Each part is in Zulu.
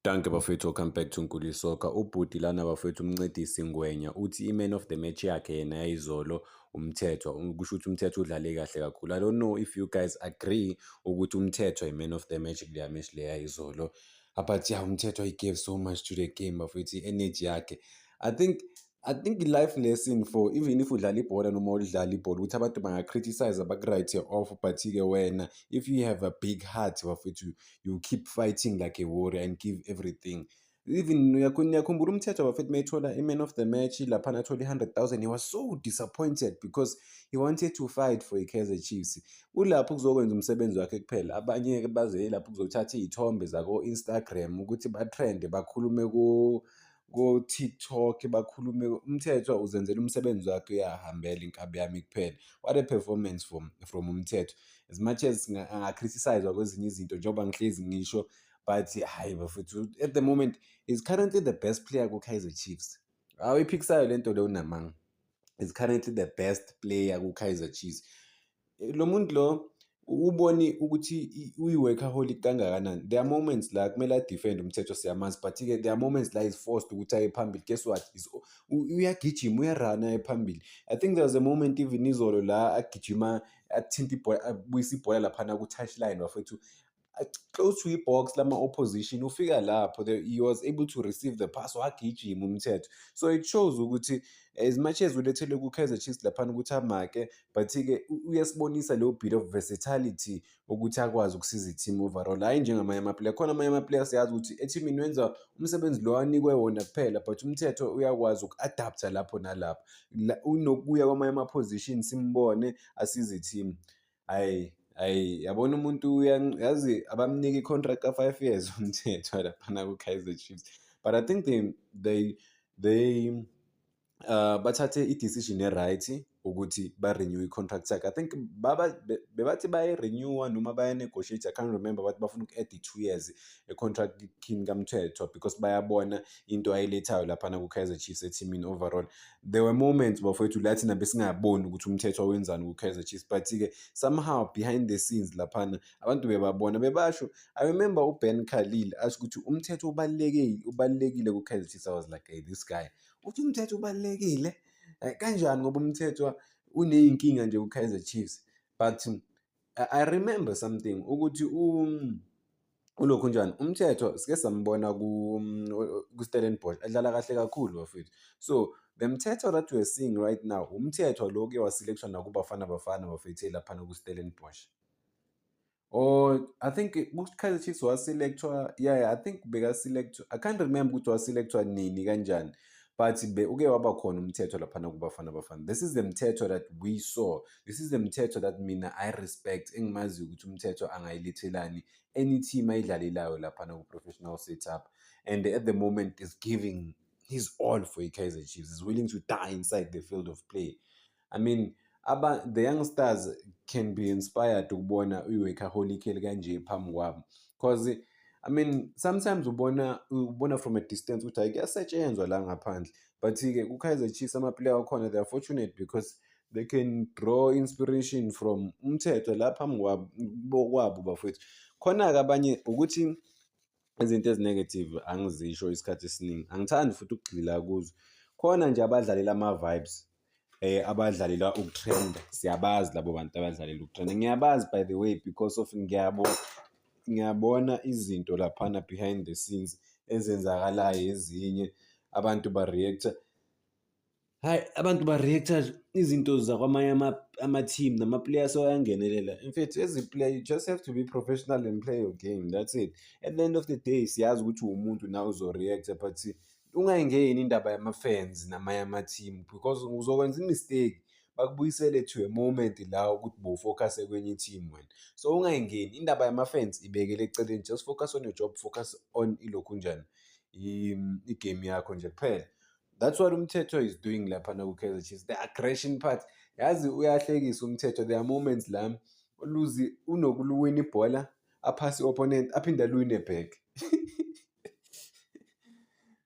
Danke bafethu, welcome back to Nkuli Soccer. Ubhuti lana bafethu umncedisi Ngwenya uthi i-man of the match yakhe yena yayizolo Umthethwa. Kusho ukuthi Umthethwa udlale kahle kakhulu. I don't know if you guys agree ukuthi Umthethwa i-man of the match kuleya match leya yayizolo. But yeah, Umthethwa he gave so much to the game bafethu, i-energy yakhe. I think life lesson for even if udlala ibhola noma udlala ibhola ukuthi abantu banga-criticize baku-write off, but-ke wena if you have a big heart bafethu you keep fighting like a warrior and give everything. Even ngiyakhumbula Umthethwa bafethu mayethola i-man of the match laphana athola i-100,000, he was so disappointed because he wanted to fight for i-Kaizer Chiefs. Ulapho kuzokwenza umsebenzi wakhe kuphela, abanye-ke baze lapho kuzothatha iy'thombe zako-Instagram ukuthi batrende bakhulume ko-TikTok bakhulume. Umthethwa uzenzela umsebenzi wakhe uyahambela inkabi yami kuphela. What a performance from Umthethwa. As much as anga-criticize-wa kwezinye izinto njengoba ngihlezi ngisho, but hayi bafethu at the moment is currently the best player ku-Kaizer Chiefs. Awuyiphikisayo le nto leyo unamanga. Is currently the best player ku-Kaizer Chiefs. Lo muntu lo ubone ukuthi uyi-workaholic kangakanani. There are moments la kumele a-defend Umthethwa siyamazi, but-ke there are moments la is forced ukuthi aye phambili. Guess what? Uyagijima, uyarana aye phambili. I think there was a moment even izolo la agijima athinta ibhola, abuyisa ibhola laphana ku-touchline bafethu, close to i-box lama-opposition, ufika lapho he was able to receive the pass wagijima Umthethwa. So it shows ukuthi as much as ulethele ku-Kaizer Chiefs laphana ukuthi amake, but-ke uyasibonisa leyo bit of versatility ukuthi akwazi ukusiza i-team overall, hhayi njengamanye ama-player. Khona amanye ama-player siyazi ukuthi ethimini wenza umsebenzi lo anikwe wona kuphela, but Umthethwa uyakwazi uku-adapt-a lapho nalapho. Unokuya kwamanye ama-position simbone asize i-team. Hhayi, yabona umuntu yazi abamnika i-contract ka-5 years Umthethwa laphana ku-Kaizer Chiefs. But I think they bathathe i-decision e-right ukuthi ba-renew i-contract yakhe. I think bebathi bayi-renew-a noma baya-negotiate, I can't remember, bathi bafuna uku-add i-2 years e-contract-kini kaMthethwa because bayabona into ayilethayo laphana ku-Kaizer Chiefs ethimini overall. There were moments bafowethu la thina besingaboni ukuthi Umthethwa wenzani ku-Kaizer Chiefs, but-ke somehow behind the scenes laphana abantu bebabona bebasho. I remember uBen Khalil asho ukuthi Umthethwa ubalulekile ku-Kaizer Chiefs. I was like, hey, this guy uthi Umthethwa ubalulekile kanjani ngoba Umthethwa uney'nkinga nje ku-Kaizer Chiefs. But I remember something ukuthi ulokhu njani Umthethwa sike sambona ku-Stellenbosch adlala kahle kakhulu bafethu. So the Mthethwa that we're seeing right now Umthethwa lo ke waselectwa nakuBafana Bafana bafethu laphana ku-Stellenbosch. Or I think ku-Kaizer Chiefs waselectwa, yeah, I think beka-selectwa, I can't remember ukuthi waselectwa nini kanjani, but uke waba khona Umthethwa laphana kuBafana Bafana. This is the Mthethwa that we saw. This is the Mthethwa that mina I respect, engimaziyo ukuthi Umthethwa angayilethelani any team ayidlalelayo laphana ku-professional setup, and at the moment is giving his all for i-Kaizer Chiefs. Is willing to die inside the field of play. I mean, the youngsters can be inspired ukubona uyi-workaholic kanje phambi kwabo, because I mean sometimes ubona from a distance ukuthi hayi kuyasetshenzwa la ngaphandle, but-ke ku-Kaizer Chiefs ama-player wakhona they are fortunate because they can draw inspiration from Umthethwa la phambi kwabo bafowethu. Khona-ke abanye ukuthi izinto ezi-negative angizisho isikhathi esiningi, angithandi futhi ukugxila kuzo. Khona nje abadlalela ama-vibes, abadlalela ukutrenda, siyabazi labo bantu abadlalela ukutrenda. Ngiyabazi by the way because of ngiyabona izinto laphana behind the scenes ezenzakalayo ezinye. Abantu ba-react-a, hhayi abantu ba-react-a izinto zakwamanye ama-team nama-players ayangenelela. In fact as a player you just have to be professional and play your game, that's it. At the end of the day siyazi ukuthi uwumuntu nawe uzo-react-a, but ungayingeni indaba yama-fans namanye ama-team because uzokwenza i-mistake bakubuyisele to a moment la ukuthi bowufocus-e kwenye i-team wena. So ungayingeni indaba yama-fans ibekele eceleni, just focus on your job, focus on ilokhu njani i-game yakho nje kuphela. That's what Umthethwa is doing laphana ku-Kaizer Chiefs, the aggression part. Yazi uyahlekisa Umthethwa, there are moments la unokuluwina ibhola aphase i-opponent aphinde aluwine back.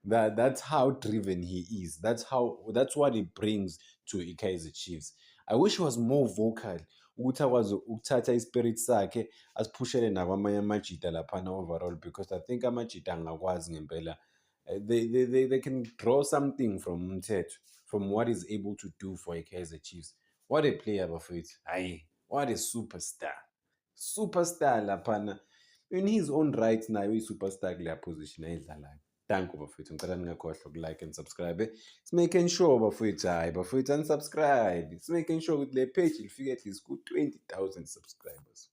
That's how driven he is. That's what he brings to i-Kaizer Chiefs. I wish he was more vocal ukuthi akwazi ukuthatha ispirit sakhe asiphushele nakwamanye amajita laphana overall, because I think amajita angakwazi ngempela. They can draw something from Mthetho, from what he's able to do for Kaizer Chiefs. What a player bafethu. Hayi, what a superstar. Superstar laphana. In his own right nayo i-superstar kuleya position ayidlalayo. Thank you bafethu. Ngicela ningakhohlwa uku-like and subscribe. Making sure bafethu, hayi bafethu unsubscribe. Making sure ukuthi le page ilifike at least ku 20,000 subscribers.